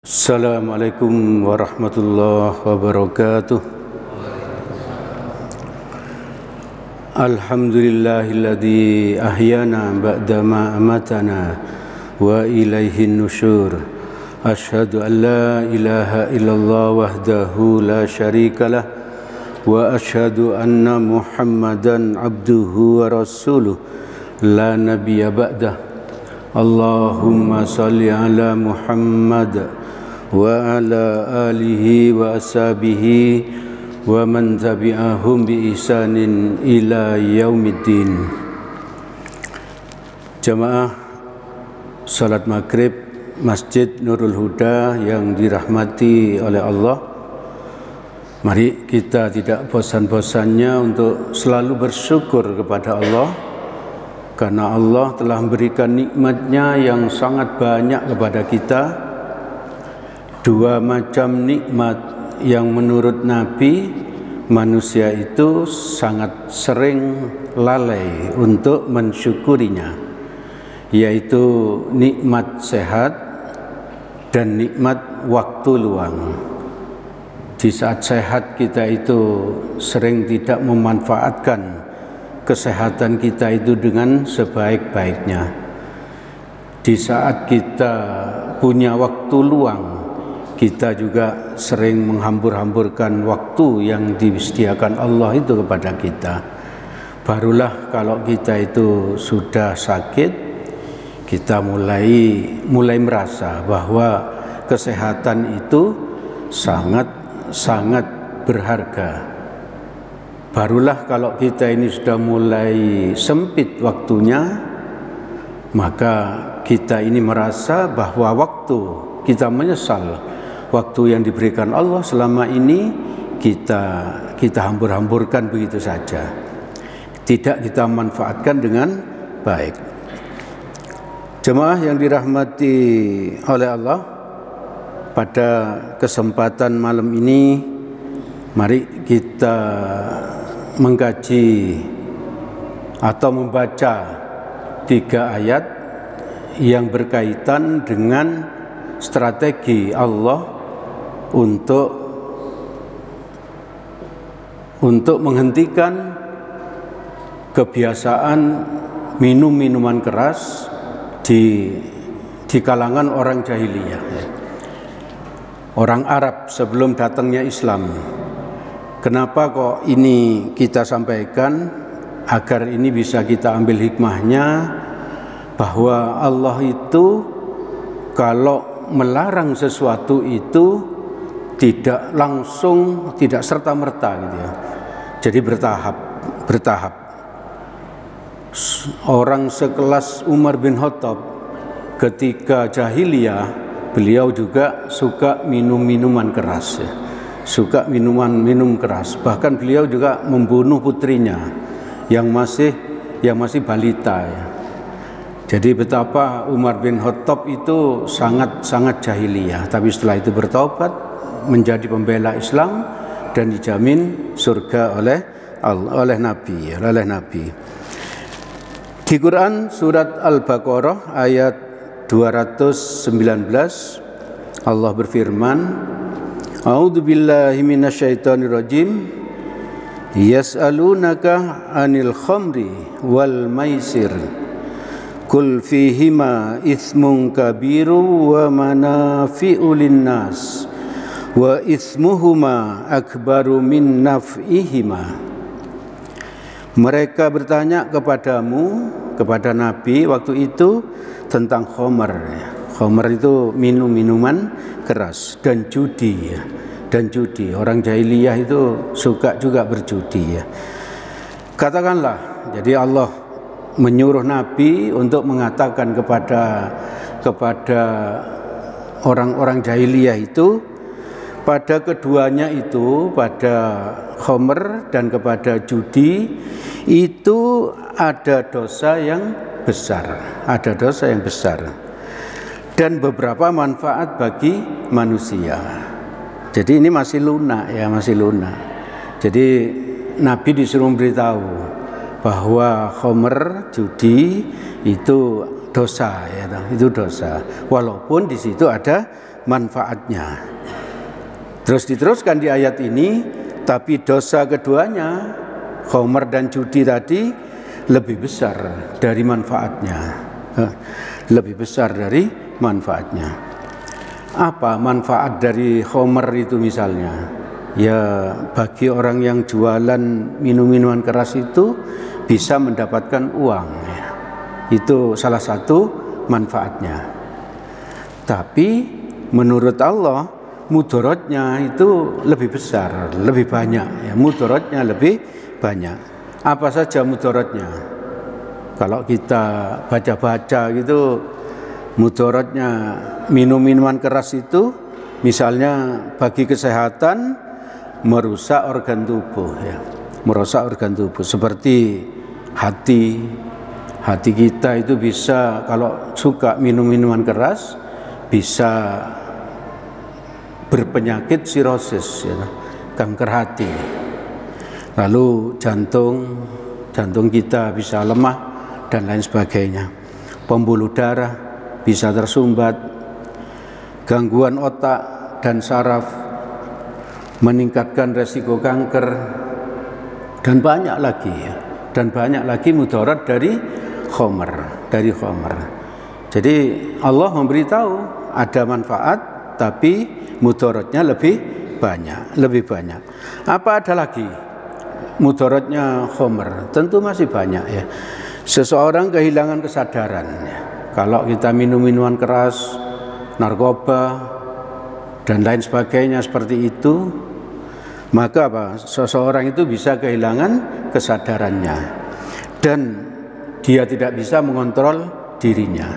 Assalamualaikum warahmatullahi wabarakatuh. Alhamdulillahilladzi ahyana ba'dama amatana wa ilaihin nusyur. Asyhadu an la ilaha illallah wahdahu la syarikalah wa asyhadu anna Muhammadan abduhu wa rasuluh la nabiyya ba'dah. Allahumma salli ala Muhammad wa ala alihi wa ashabihi wa man tabi'ahum bi ihsanin ila yaumiddin. Jamaah salat maghrib Masjid Nurul Huda yang dirahmati oleh Allah, mari kita tidak bosan-bosannya untuk selalu bersyukur kepada Allah, karena Allah telah memberikan nikmatnya yang sangat banyak kepada kita. Dua macam nikmat yang menurut Nabi manusia itu sangat sering lalai untuk mensyukurinya, yaitu nikmat sehat dan nikmat waktu luang. Di saat sehat kita itu sering tidak memanfaatkan kesehatan kita itu dengan sebaik-baiknya. Di saat kita punya waktu luang, kita juga sering menghambur-hamburkan waktu yang disediakan Allah itu kepada kita. Barulah kalau kita itu sudah sakit, kita mulai merasa bahwa kesehatan itu sangat berharga. Barulah kalau kita ini sudah mulai sempit waktunya, maka kita ini merasa bahwa waktu kita menyesal. Waktu yang diberikan Allah selama ini kita hambur-hamburkan begitu saja, tidak kita manfaatkan dengan baik. Jemaah yang dirahmati oleh Allah, pada kesempatan malam ini mari kita mengkaji atau membaca 3 ayat yang berkaitan dengan strategi Allah untuk menghentikan kebiasaan minum minuman keras di kalangan orang jahiliyah, orang Arab sebelum datangnya Islam. Kenapa kok ini kita sampaikan, agar ini bisa kita ambil hikmahnya, bahwa Allah itu kalau melarang sesuatu itu tidak langsung, tidak serta-merta gitu ya. Jadi bertahap. Orang sekelas Umar bin Khattab ketika jahiliyah, beliau juga suka minum-minuman keras ya. Suka minum keras. Bahkan beliau juga membunuh putrinya yang masih balita ya. Jadi betapa Umar bin Khattab itu sangat jahiliyah, tapi setelah itu bertobat menjadi pembela Islam dan dijamin surga oleh Nabi. Di Quran surat Al-Baqarah ayat 219 Allah berfirman, A'udzubillahi minasyaitonirrajim, yas'alunaka 'anil khamri wal maisir qul fihima itsmun kabiru wa manafi'u linnas wa itsmuhuma akbaru min naf'ihima. Mereka bertanya kepadamu, kepada Nabi waktu itu, tentang khamr. Khamr itu minuman keras dan judi ya. Dan judi, orang jahiliyah itu suka juga berjudi ya. Katakanlah, jadi Allah menyuruh Nabi untuk mengatakan kepada orang-orang jahiliyah itu, pada keduanya itu, pada khamr dan kepada judi, itu ada dosa yang besar, dan beberapa manfaat bagi manusia. Jadi ini masih lunak. Jadi Nabi disuruh memberitahu bahwa khamr, judi itu dosa ya, itu dosa. Walaupun di situ ada manfaatnya. Terus diteruskan di ayat ini, tapi dosa keduanya, khamr dan judi tadi, lebih besar dari manfaatnya. Lebih besar dari manfaatnya. Apa manfaat dari khamr itu misalnya? Ya, bagi orang yang jualan minum-minuman keras itu bisa mendapatkan uang, ya. Itu salah satu manfaatnya. Tapi menurut Allah mudaratnya itu lebih besar, lebih banyak, ya. Mudaratnya lebih banyak. Apa saja mudaratnya? Kalau kita baca-baca gitu, mudaratnya minum minuman keras itu misalnya bagi kesehatan merusak organ tubuh, ya. Merusak organ tubuh seperti hati kita itu bisa, kalau suka minum minuman keras, bisa berpenyakit sirosis, ya, kanker hati. Lalu jantung kita bisa lemah dan lain sebagainya. Pembuluh darah bisa tersumbat, gangguan otak dan saraf, meningkatkan resiko kanker, dan banyak lagi, ya. Dan banyak lagi mudarat dari khamr. Jadi Allah memberitahu ada manfaat, tapi mudaratnya lebih banyak. Apa ada lagi mudaratnya khamr? Tentu masih banyak, ya. Seseorang kehilangan kesadaran, ya. Kalau kita minum minuman keras, narkoba dan lain sebagainya seperti itu, maka apa? Seseorang itu bisa kehilangan kesadarannya dan dia tidak bisa mengontrol dirinya,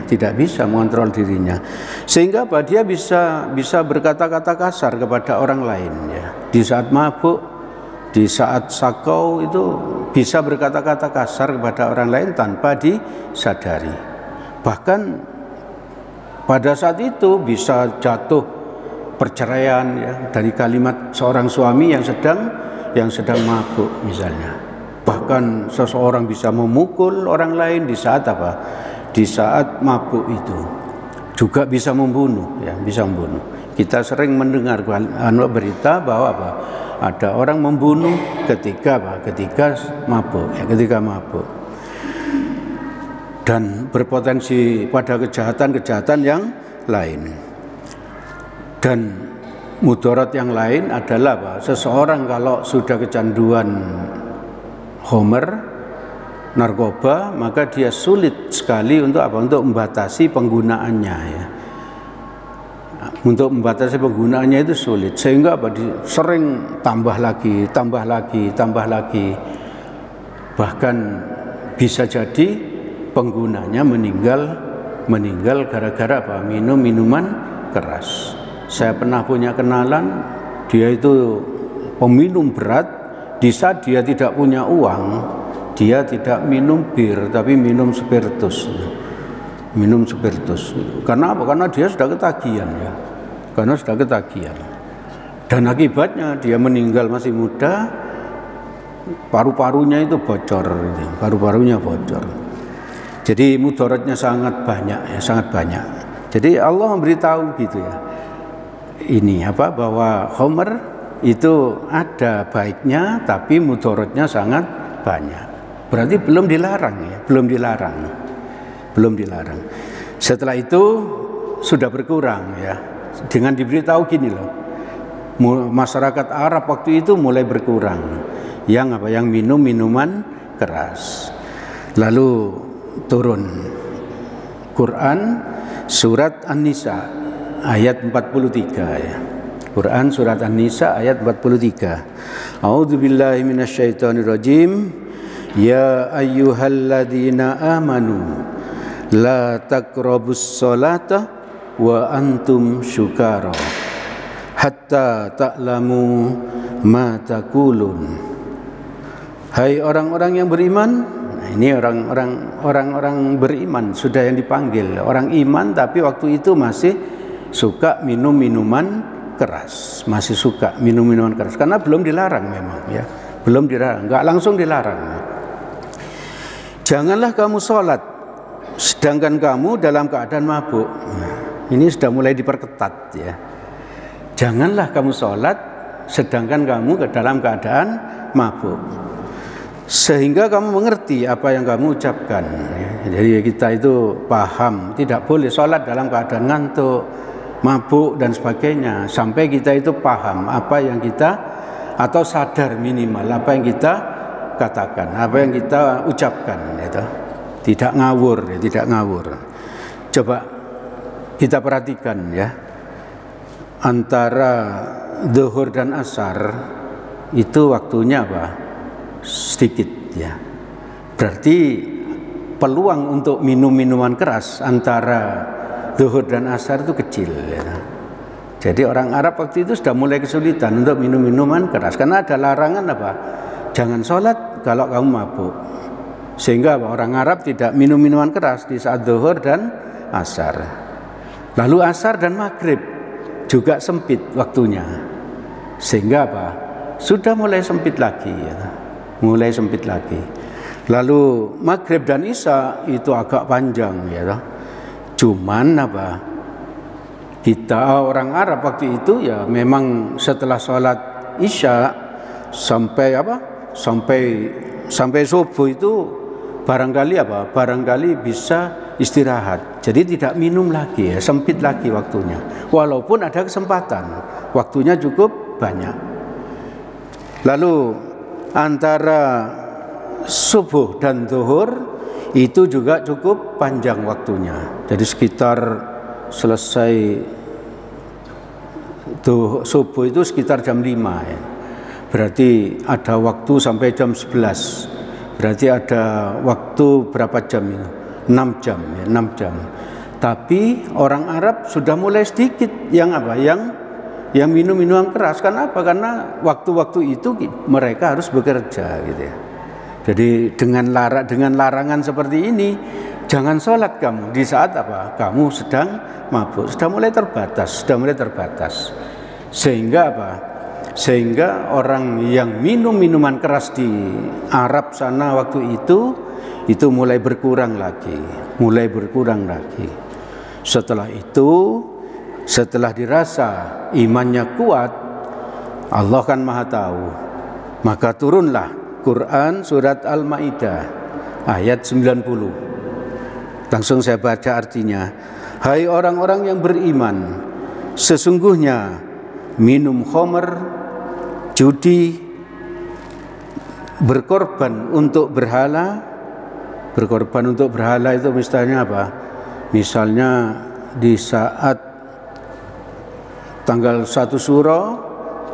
sehingga apa? Dia bisa berkata-kata kasar kepada orang lain, ya. Di saat mabuk, di saat sakau itu bisa berkata-kata kasar kepada orang lain tanpa disadari. Bahkan pada saat itu bisa jatuh perceraian, ya, dari kalimat seorang suami yang sedang mabuk misalnya. Bahkan seseorang bisa memukul orang lain di saat apa? Di saat mabuk itu. Juga bisa membunuh, ya, bisa membunuh. Kita sering mendengar berita bahwa apa? Ada orang membunuh ketika mabuk, ya, ketika mabuk. Dan berpotensi pada kejahatan yang lain. Dan mudarat yang lain adalah apa? Seseorang kalau sudah kecanduan khamr, narkoba, maka dia sulit sekali untuk apa? Untuk membatasi penggunaannya, ya. Untuk membatasi penggunaannya itu sulit, sehingga apa? Sering tambah lagi. Bahkan bisa jadi penggunanya meninggal gara-gara apa? Minum minuman keras. Saya pernah punya kenalan, dia itu peminum berat. Di saat dia tidak punya uang, dia tidak minum bir, tapi minum spiritus. Karena apa? Karena dia sudah ketagihan, ya. Dan akibatnya dia meninggal masih muda, paru-parunya itu bocor, Jadi mudaratnya sangat banyak, ya, sangat banyak. Jadi Allah memberitahu gitu, ya. Ini apa? Bahwa khamr itu ada baiknya, tapi mudaratnya sangat banyak. Berarti belum dilarang, ya, belum dilarang. Setelah itu sudah berkurang, ya. Dengan diberitahu gini loh, masyarakat Arab waktu itu mulai berkurang yang minum minuman keras. Lalu turun Quran surat An-Nisa ayat 43, ya. Quran surat An-Nisa ayat 43. A'udzubillahi minasyaitonirrajim. Ya ayyuhalladzina amanu la taqrabus sholata wa antum syukara hatta ta'lamu ma taqulun. Hai orang-orang yang beriman. Nah, ini orang-orang beriman sudah yang dipanggil, orang iman, tapi waktu itu masih suka minum minuman keras, karena belum dilarang memang, ya, belum dilarang, nggak langsung dilarang. Janganlah kamu sholat sedangkan kamu dalam keadaan mabuk. Ini sudah mulai diperketat ya. Janganlah kamu sholat sedangkan kamu ke dalam keadaan mabuk, sehingga kamu mengerti apa yang kamu ucapkan ya. Jadi kita itu paham tidak boleh sholat dalam keadaan ngantuk, mabuk dan sebagainya, sampai kita itu paham apa yang kita, atau sadar minimal apa yang kita katakan, apa yang kita ucapkan itu. Tidak ngawur ya, tidak ngawur. Coba kita perhatikan ya, antara zuhur dan asar itu waktunya apa? Sedikit ya. Berarti peluang untuk minum minuman keras antara zuhur dan asar itu kecil ya. Jadi orang Arab waktu itu sudah mulai kesulitan untuk minum minuman keras, karena ada larangan apa? Jangan sholat kalau kamu mabuk. Sehingga apa? Orang Arab tidak minum minuman keras di saat zuhur dan asar. Lalu asar dan maghrib juga sempit waktunya, sehingga apa? Sudah mulai sempit lagi ya. Mulai sempit lagi. Lalu maghrib dan isya itu agak panjang ya. Cuman apa? Kita orang Arab waktu itu ya memang setelah sholat isya sampai apa? Sampai subuh itu barangkali apa? Barangkali bisa istirahat. Jadi tidak minum lagi ya, sempit lagi waktunya. Walaupun ada kesempatan, waktunya cukup banyak. Lalu antara subuh dan zuhur itu juga cukup panjang waktunya. Jadi sekitar selesai subuh itu sekitar jam 5 ya. Berarti ada waktu sampai jam 11. Berarti ada waktu berapa jam itu? 6 jam ya, 6 jam. Tapi orang Arab sudah mulai sedikit yang apa? Yang minum minuman keras. Karena apa? Karena waktu-waktu itu mereka harus bekerja gitu ya. Jadi dengan larangan seperti ini, jangan sholat kamu di saat apa? Kamu sedang mabuk. Sudah mulai terbatas. Sehingga apa? Sehingga orang yang minum minuman keras di Arab sana waktu itu mulai berkurang lagi. Setelah itu, setelah dirasa imannya kuat, Allah kan Maha Tahu, maka turunlah Quran surat Al-Maidah ayat 90. Langsung saya baca artinya. Hai orang-orang yang beriman, sesungguhnya minum khamr, judi, berkorban untuk berhala itu misalnya apa? Misalnya di saat tanggal 1 Syuro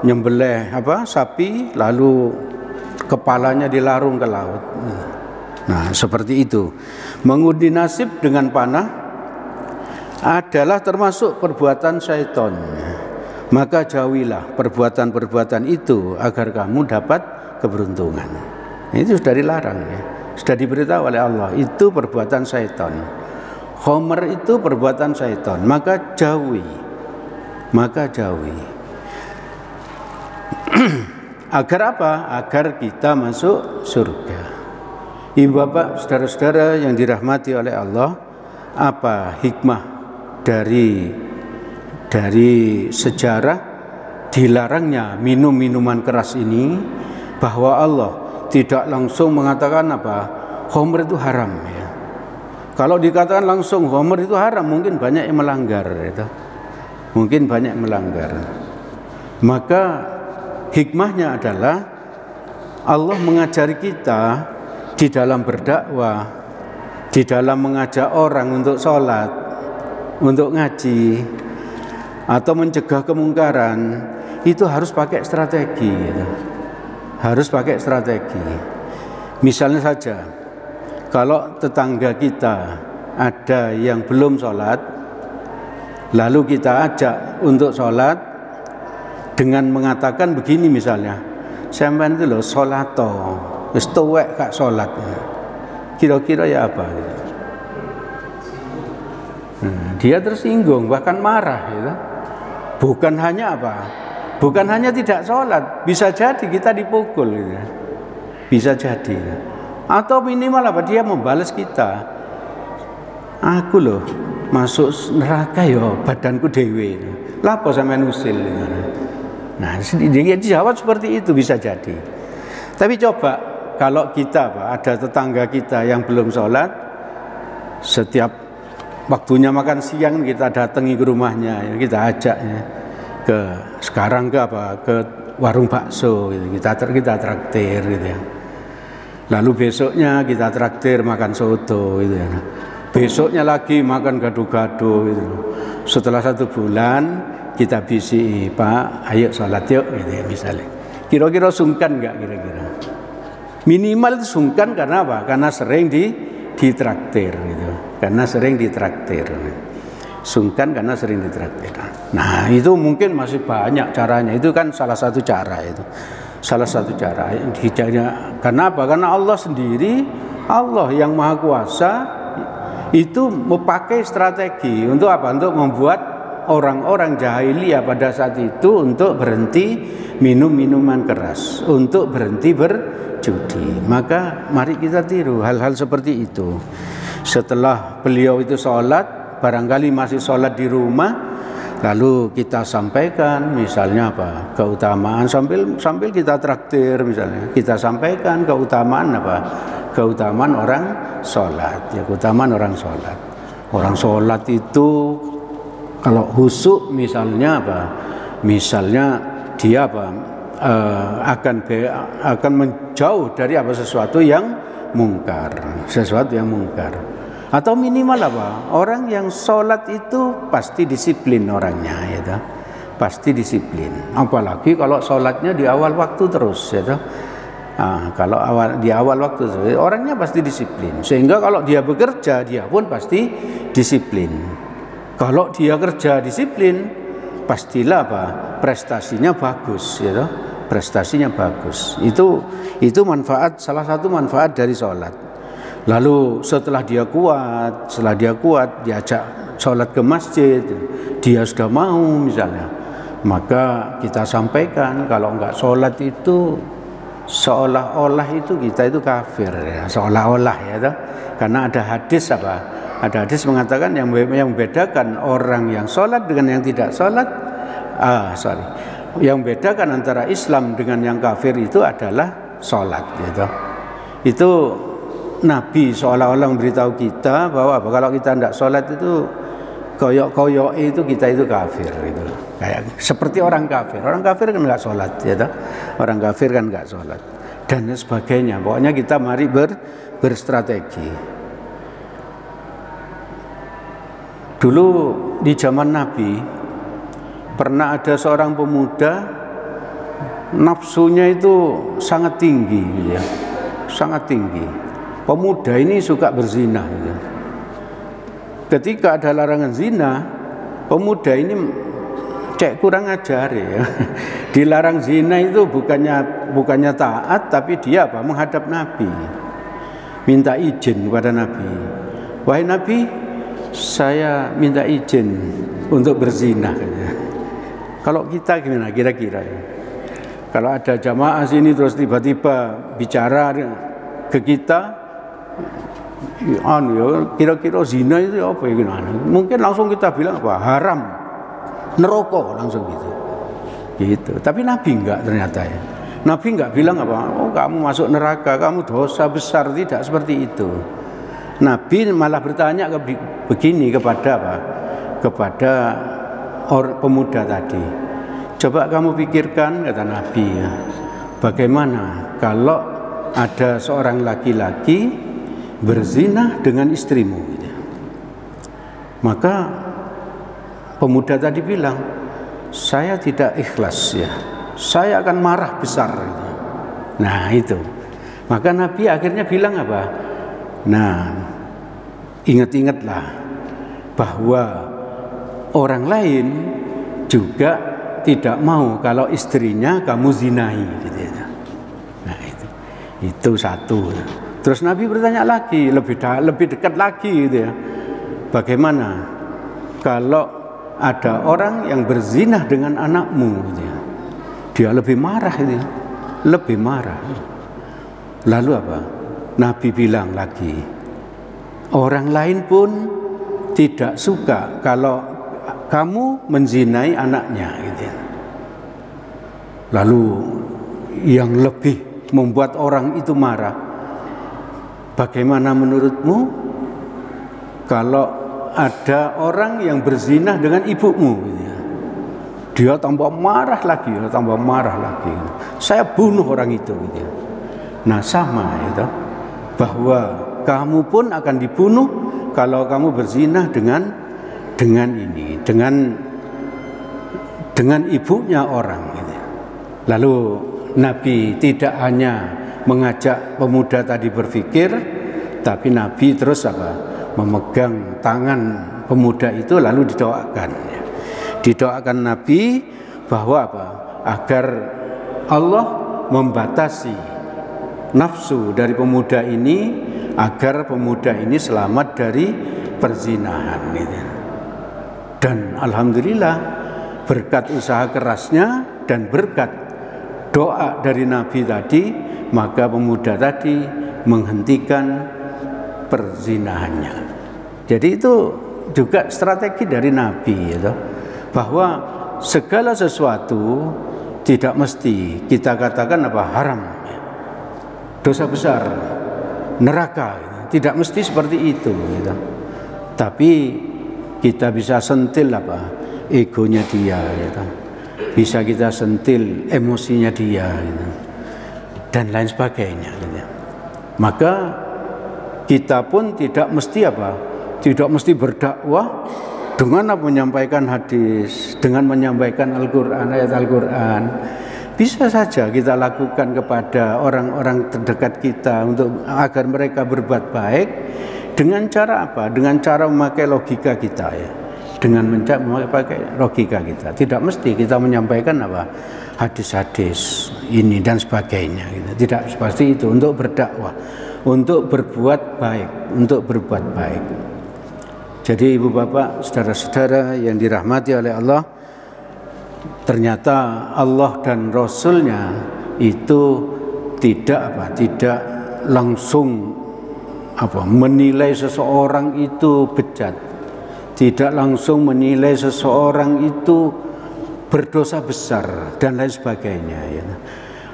nyembelih sapi, lalu kepalanya dilarung ke laut. Nah, seperti itu. Mengundi nasib dengan panah adalah termasuk perbuatan syaitan. Maka jauhilah perbuatan-perbuatan itu agar kamu dapat keberuntungan. Itu sudah dilarang ya. Sudah diberitahu oleh Allah, itu perbuatan syaitan. Khamr itu perbuatan syaitan, maka jauhi. Agar apa? Agar kita masuk surga. Ibu bapak, saudara-saudara yang dirahmati oleh Allah, apa hikmah dari sejarah dilarangnya minum minuman keras ini? Bahwa Allah tidak langsung mengatakan apa? Khamr itu haram ya. Kalau dikatakan langsung khamr itu haram, mungkin banyak yang melanggar itu. Maka hikmahnya adalah Allah mengajari kita di dalam berdakwah, di dalam mengajak orang untuk sholat, untuk ngaji, atau mencegah kemungkaran, itu harus pakai strategi gitu. Misalnya saja, kalau tetangga kita ada yang belum sholat, lalu kita ajak untuk sholat dengan mengatakan begini misalnya, sampean itu loh sholato, wis tuwek kak sholat. Kira-kira ya apa gitu. Dia tersinggung, bahkan marah gitu. Bukan hanya apa? Bukan hanya tidak sholat, bisa jadi kita dipukul gitu. Bisa jadi. Atau minimal apa? Dia membalas kita. Aku loh masuk neraka ya badanku dewe. Lah apa sampean usil? Nah, dijawab seperti itu bisa jadi. Tapi coba kalau kita Pak, ada tetangga kita yang belum sholat, setiap waktunya makan siang kita datangi ke rumahnya, kita ajak ya, sekarang ke warung bakso gitu. Kita traktir gitu ya. Lalu besoknya kita traktir makan soto gitu ya. Besoknya lagi makan gado-gado gitu. Setelah 1 bulan kita bisi, Pak, ayo sholat yuk gitu ya misalnya. Kira-kira sungkan nggak kira-kira? Minimal itu sungkan karena apa? Karena sering ditraktir gitu. Karena sering ditraktir. Sungkan karena sering ditraktir. Nah, itu mungkin masih banyak caranya. Itu kan salah satu cara itu. Salah satu cara. Karena apa? Karena Allah sendiri, Allah yang Maha Kuasa itu memakai strategi untuk apa? Untuk membuat orang-orang jahiliyah pada saat itu untuk berhenti minum minuman keras, untuk berhenti berjudi. Maka mari kita tiru hal-hal seperti itu. Setelah beliau itu sholat, barangkali masih sholat di rumah, lalu kita sampaikan misalnya apa? Keutamaan sambil kita traktir misalnya. Kita sampaikan keutamaan apa? Keutamaan orang sholat, ya keutamaan orang sholat. Orang sholat itu kalau khusyuk misalnya apa? Misalnya dia apa? Akan menjauh dari apa sesuatu yang mungkar, sesuatu yang mungkar. Atau minimal apa? Orang yang sholat itu pasti disiplin orangnya, ya, pasti disiplin. Apalagi kalau sholatnya di awal waktu terus, ya. Nah, kalau di awal waktu orangnya pasti disiplin. Sehingga kalau dia bekerja, dia pun pasti disiplin. Kalau dia kerja disiplin, pastilah apa? Prestasinya bagus, ya. Prestasinya bagus. Itu manfaat, salah satu manfaat dari sholat. Lalu setelah dia kuat, diajak sholat ke masjid, dia sudah mau misalnya, maka kita sampaikan kalau enggak sholat itu seolah-olah itu kita itu kafir, ya, seolah-olah ya, karena ada hadis apa? Ada hadis mengatakan yang membedakan orang yang sholat dengan yang tidak sholat, yang membedakan antara Islam dengan yang kafir itu adalah sholat, gitu. Itu Nabi seolah-olah memberitahu kita bahwa kalau kita tidak sholat itu koyok-koyok itu kita itu kafir, gitu. Kayak seperti orang kafir. Orang kafir kan nggak sholat, ya toh? Orang kafir kan nggak sholat dan sebagainya. Pokoknya kita mari berstrategi. Dulu di zaman Nabi pernah ada seorang pemuda nafsunya itu sangat tinggi, ya, sangat tinggi. Pemuda ini suka berzina, gitu. Ketika ada larangan zina, pemuda ini kurang ajar, ya. Dilarang zina itu bukannya taat, tapi dia apa? Menghadap Nabi, minta izin kepada Nabi. Wahai Nabi, saya minta izin untuk berzina. Kalau kita gimana kira-kira? Ya? Kalau ada jamaah sini terus tiba-tiba bicara ke kita, kira-kira zina itu apa ya, gimana? Mungkin langsung kita bilang apa? Haram, neraka, langsung gitu. Tapi Nabi enggak ternyata, ya. Nabi enggak bilang apa? Oh, kamu masuk neraka, kamu dosa besar, tidak seperti itu. Nabi malah bertanya begini kepada apa? Kepada pemuda tadi. Coba kamu pikirkan, kata Nabi, ya, bagaimana kalau ada seorang laki-laki berzina dengan istrimu, gitu. Maka pemuda tadi bilang, saya tidak ikhlas, ya, saya akan marah besar, gitu. Nah itu, maka Nabi akhirnya bilang apa? Nah, ingat-ingatlah bahwa orang lain juga tidak mau kalau istrinya kamu zinai, gitu. Nah itu satu. Terus Nabi bertanya lagi, lebih dekat lagi, gitu ya. Bagaimana kalau ada orang yang berzina dengan anakmu, gitu ya. Dia lebih marah, gitu ya. Lebih marah. Lalu apa? Nabi bilang lagi, orang lain pun tidak suka kalau kamu menzinai anaknya gitu ya. Lalu yang lebih membuat orang itu marah, bagaimana menurutmu kalau ada orang yang berzinah dengan ibumu gitu ya. Dia tambah marah lagi, saya bunuh orang itu gitu ya. Nah sama itu, bahwa kamu pun akan dibunuh kalau kamu berzinah dengan ibunya orang gitu. Lalu Nabi tidak hanya mengajak pemuda tadi berpikir, tapi Nabi terus memegang tangan pemuda itu lalu didoakan. Didoakan Nabi bahwa agar Allah membatasi nafsu dari pemuda ini, agar pemuda ini selamat dari perzinahan gitu. Dan alhamdulillah berkat usaha kerasnya dan berkat doa dari Nabi tadi, maka pemuda tadi menghentikan perzinahannya. Jadi itu juga strategi dari Nabi gitu, bahwa segala sesuatu tidak mesti kita katakan haram, dosa besar, neraka, tidak mesti seperti itu gitu. Tapi kita bisa sentil egonya dia gitu. Bisa kita sentil emosinya dia gitu. Dan lain sebagainya gitu. Maka kita pun tidak mesti berdakwah dengan menyampaikan hadis, dengan menyampaikan Al-Quran, ayat Al-Quran. Bisa saja kita lakukan kepada orang-orang terdekat kita agar mereka berbuat baik dengan cara Dengan cara memakai logika kita ya. Dengan memakai logika kita. Tidak mesti kita menyampaikan hadis-hadis ini dan sebagainya gitu. Tidak seperti itu untuk berdakwah, untuk berbuat baik, Jadi ibu bapak, saudara-saudara yang dirahmati oleh Allah, ternyata Allah dan Rasulnya itu tidak langsung menilai seseorang itu bejat, tidak langsung menilai seseorang itu berdosa besar dan lain sebagainya ya.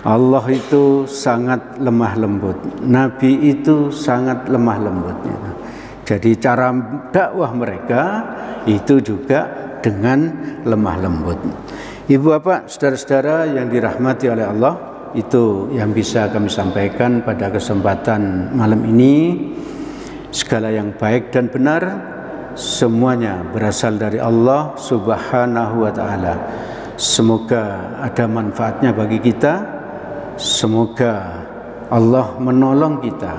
Allah itu sangat lemah lembut, Nabi itu sangat lemah lembut ya. Jadi cara dakwah mereka itu juga dengan lemah lembut. Ibu bapak, saudara-saudara yang dirahmati oleh Allah, itu yang bisa kami sampaikan pada kesempatan malam ini. Segala yang baik dan benar semuanya berasal dari Allah Subhanahu wa ta'ala. Semoga ada manfaatnya bagi kita. Semoga Allah menolong kita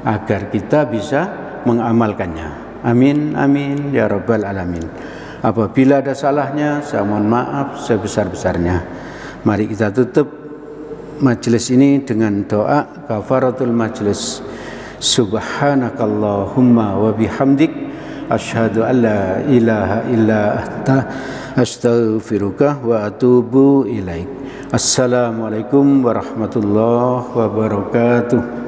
agar kita bisa mengamalkannya. Amin, amin, ya rabbal alamin. Apabila ada salahnya, saya mohon maaf sebesar-besarnya. Mari kita tutup majelis ini dengan doa kafaratul majelis. Subhanakallahumma wa bihamdik asyhadu an la ilaha illa anta astaghfiruka wa atubu ilaik. Assalamualaikum warahmatullahi wabarakatuh.